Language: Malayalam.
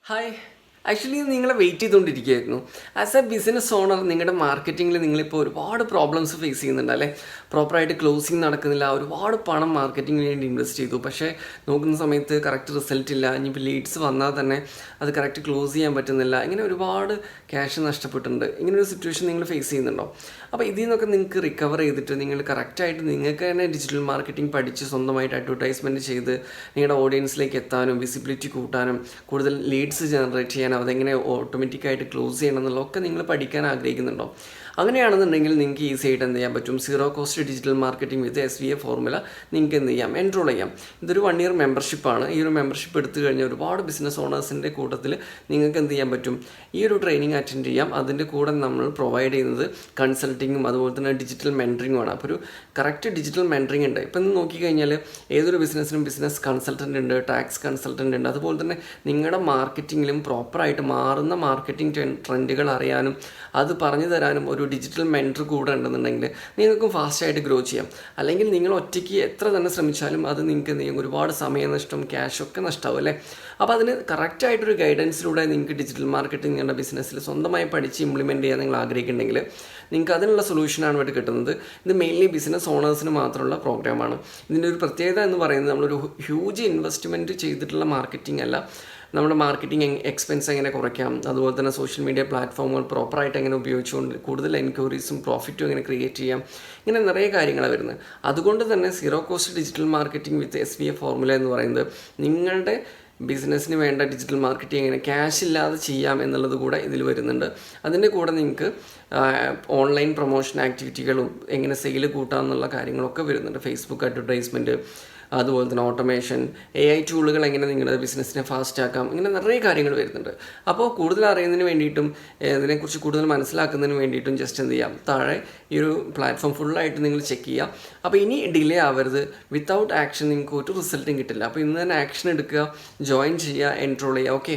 ഹായ്. ആക്ച്വലി നിങ്ങളെ വെയിറ്റ് ചെയ്തുകൊണ്ടിരിക്കുകയായിരുന്നു. ആസ് എ ബിസിനസ് ഓണർ നിങ്ങളുടെ മാർക്കറ്റിങ്ങിൽ നിങ്ങളിപ്പോൾ ഒരുപാട് പ്രോബ്ലംസ് ഫേസ് ചെയ്യുന്നുണ്ട് അല്ലേ? പ്രോപ്പറായിട്ട് ക്ലോസിങ് നടക്കുന്നില്ല. ഒരുപാട് പണം മാർക്കറ്റിങ്ങിന് വേണ്ടി ഇൻവെസ്റ്റ് ചെയ്തു. പക്ഷേ നോക്കുന്ന സമയത്ത് കറക്റ്റ് റിസൾട്ട് ഇല്ല. ഇനിയിപ്പോൾ ലീഡ്സ് വന്നാൽ തന്നെ അത് കറക്റ്റ് ക്ലോസ് ചെയ്യാൻ പറ്റുന്നില്ല. ഇങ്ങനെ ഒരുപാട് ക്യാഷ് നഷ്ടപ്പെട്ടിട്ടുണ്ട്. ഇങ്ങനൊരു സിറ്റുവേഷൻ നിങ്ങൾ ഫേസ് ചെയ്യുന്നുണ്ടോ? അപ്പോൾ ഇതിൽ നിന്നൊക്കെ നിങ്ങൾക്ക് റിക്കവർ ചെയ്തിട്ട് നിങ്ങൾ കറക്റ്റായിട്ട് നിങ്ങൾക്ക് തന്നെ ഡിജിറ്റൽ മാർക്കറ്റിംഗ് പഠിച്ച് സ്വന്തമായിട്ട് അഡ്വർടൈസ്മെൻറ്റ് ചെയ്ത് നിങ്ങളുടെ ഓഡിയൻസിലേക്ക് എത്താനും വിസിബിലിറ്റി കൂട്ടാനും കൂടുതൽ ലീഡ്സ് ജനറേറ്റ് ചെയ്യാനും അതെങ്ങനെ ഓട്ടോമാറ്റിക്കായിട്ട് ക്ലോസ് ചെയ്യണം എന്നുള്ളതൊക്കെ നിങ്ങൾ പഠിക്കാൻ ആഗ്രഹിക്കുന്നുണ്ടോ? അങ്ങനെയാണെന്നുണ്ടെങ്കിൽ നിങ്ങൾക്ക് ഈസി ആയിട്ട് എന്ത് ചെയ്യാൻ പറ്റും? Zero cost digital marketing with SVA formula നിങ്ങൾക്ക് എന്ത് ചെയ്യാം? എൻറോൾ ചെയ്യാം. ഇതൊരു 1 ഇയർ മെമ്പർഷിപ്പാണ്. ഈ ഒരു മെമ്പർഷിപ്പ് എടുത്തു കഴിഞ്ഞാൽ ഒരുപാട് ബിസിനസ് ഓണേഴ്സിൻ്റെ കൂട്ടത്തിൽ നിങ്ങൾക്ക് എന്ത് ചെയ്യാൻ പറ്റും? ഈ ഒരു ട്രെയിനിങ് അറ്റൻഡ് ചെയ്യാം. അതിൻ്റെ കൂടെ നമ്മൾ പ്രൊവൈഡ് ചെയ്യുന്നത് കൺസൾട്ടിങ്ങും അതുപോലെ തന്നെ ഡിജിറ്റൽ മെൻറ്ററിങ്ങുമാണ്. അപ്പോൾ ഒരു കറക്റ്റ് ഡിജിറ്റൽ മെൻറ്ററിങ് ഉണ്ട്. ഇപ്പം നോക്കിക്കഴിഞ്ഞാൽ ഏതൊരു ബിസിനസ്സിനും ബിസിനസ് കൺസൾട്ടൻ്റ് ഉണ്ട്, ടാക്സ് കൺസൾട്ടൻ്റ് ഉണ്ട്. അതുപോലെ തന്നെ നിങ്ങളുടെ മാർക്കറ്റിങ്ങിലും പ്രോപ്പറായിട്ട് മാറുന്ന മാർക്കറ്റിംഗ് ട്രെൻഡുകൾ അറിയാനും അത് പറഞ്ഞു തരാനും ഒരു ഡിജിറ്റൽ മെൻറ്റർ കൂടെ ഉണ്ടെന്നുണ്ടെങ്കിൽ നിങ്ങൾക്കും ഫാസ്റ്റായിട്ട് ഗ്രോ ചെയ്യാം. അല്ലെങ്കിൽ നിങ്ങൾ ഒറ്റയ്ക്ക് എത്ര തന്നെ ശ്രമിച്ചാലും അത് നിങ്ങൾക്ക് എന്ത് ചെയ്യും? ഒരുപാട് സമയനഷ്ടം, ക്യാഷൊക്കെ നഷ്ടമാവും അല്ലേ? അപ്പോൾ അതിന് കറക്റ്റായിട്ടൊരു ഗൈഡൻസിലൂടെ നിങ്ങൾക്ക് ഡിജിറ്റൽ മാർക്കറ്റിംഗ് നിങ്ങളുടെ ബിസിനസ്സിൽ സ്വന്തമായി പഠിച്ച് ഇംപ്ലിമെൻറ്റ് ചെയ്യാൻ നിങ്ങൾ ആഗ്രഹിക്കുന്നുണ്ടെങ്കിൽ നിങ്ങൾക്ക് അതിനുള്ള സൊല്യൂഷനാണ് ഇവിടെ കിട്ടുന്നത്. ഇത് മെയിൻലി ബിസിനസ് ഓണേഴ്സിന് മാത്രമുള്ള പ്രോഗ്രാമാണ്. ഇതിൻ്റെ ഒരു പ്രത്യേകത എന്ന് പറയുന്നത് നമ്മളൊരു ഹ്യൂജ് ഇൻവെസ്റ്റ്മെൻറ്റ് ചെയ്തിട്ടുള്ള മാർക്കറ്റിംഗ് അല്ല. നമ്മുടെ മാർക്കറ്റിംഗ് എക്സ്പെൻസ് എങ്ങനെ കുറയ്ക്കാം, അതുപോലെ തന്നെ സോഷ്യൽ മീഡിയ പ്ലാറ്റ്ഫോമുകൾ പ്രോപ്പറായിട്ട് എങ്ങനെ ഉപയോഗിച്ചുകൊണ്ട് കൂടുതൽ എൻക്വയറീസും പ്രോഫിറ്റും എങ്ങനെ ക്രിയേറ്റ് ചെയ്യാം, ഇങ്ങനെ നിറയെ കാര്യങ്ങളാണ് വരുന്നത്. അതുകൊണ്ട് തന്നെ zero cost digital marketing with SVA formula എന്ന് പറയുന്നത് നിങ്ങളുടെ ബിസിനസ്സിന് വേണ്ട ഡിജിറ്റൽ മാർക്കറ്റിംഗ് എങ്ങനെ ക്യാഷ് ഇല്ലാതെ ചെയ്യാം എന്നുള്ളത് കൂടെ ഇതിൽ വരുന്നുണ്ട്. അതിൻ്റെ കൂടെ നിങ്ങൾക്ക് ഓൺലൈൻ പ്രൊമോഷൻ ആക്ടിവിറ്റികളും എങ്ങനെ സെയിൽ കൂട്ടാം എന്നുള്ള കാര്യങ്ങളൊക്കെ വരുന്നുണ്ട്. ഫേസ്ബുക്ക് അഡ്വർടൈസ്മെൻറ്റ്, അതുപോലെ തന്നെ ഓട്ടോമേഷൻ, AI ടൂളുകൾ എങ്ങനെ നിങ്ങളുടെ ബിസിനസ്സിനെ ഫാസ്റ്റ് ആക്കാം, ഇങ്ങനെ നിറയെ കാര്യങ്ങൾ വരുന്നുണ്ട്. അപ്പോൾ കൂടുതൽ അറിയുന്നതിന് വേണ്ടിയിട്ടും ഇതിനെക്കുറിച്ച് കൂടുതൽ മനസ്സിലാക്കുന്നതിന് വേണ്ടിയിട്ടും ജസ്റ്റ് എന്ത് ചെയ്യാം? താഴെ ഈ ഒരു പ്ലാറ്റ്ഫോം ഫുള്ളായിട്ട് നിങ്ങൾ ചെക്ക് ചെയ്യുക. അപ്പോൾ ഇനി ഡിലേ ആവരുത്. വിത്തൗട്ട് ആക്ഷൻ നിങ്ങൾക്ക് ഒരു റിസൾട്ടും കിട്ടില്ല. അപ്പോൾ ഇന്ന് തന്നെ ആക്ഷൻ എടുക്കുക, ജോയിൻ ചെയ്യുക, എൻറോൾ ചെയ്യുക. ഓക്കെ.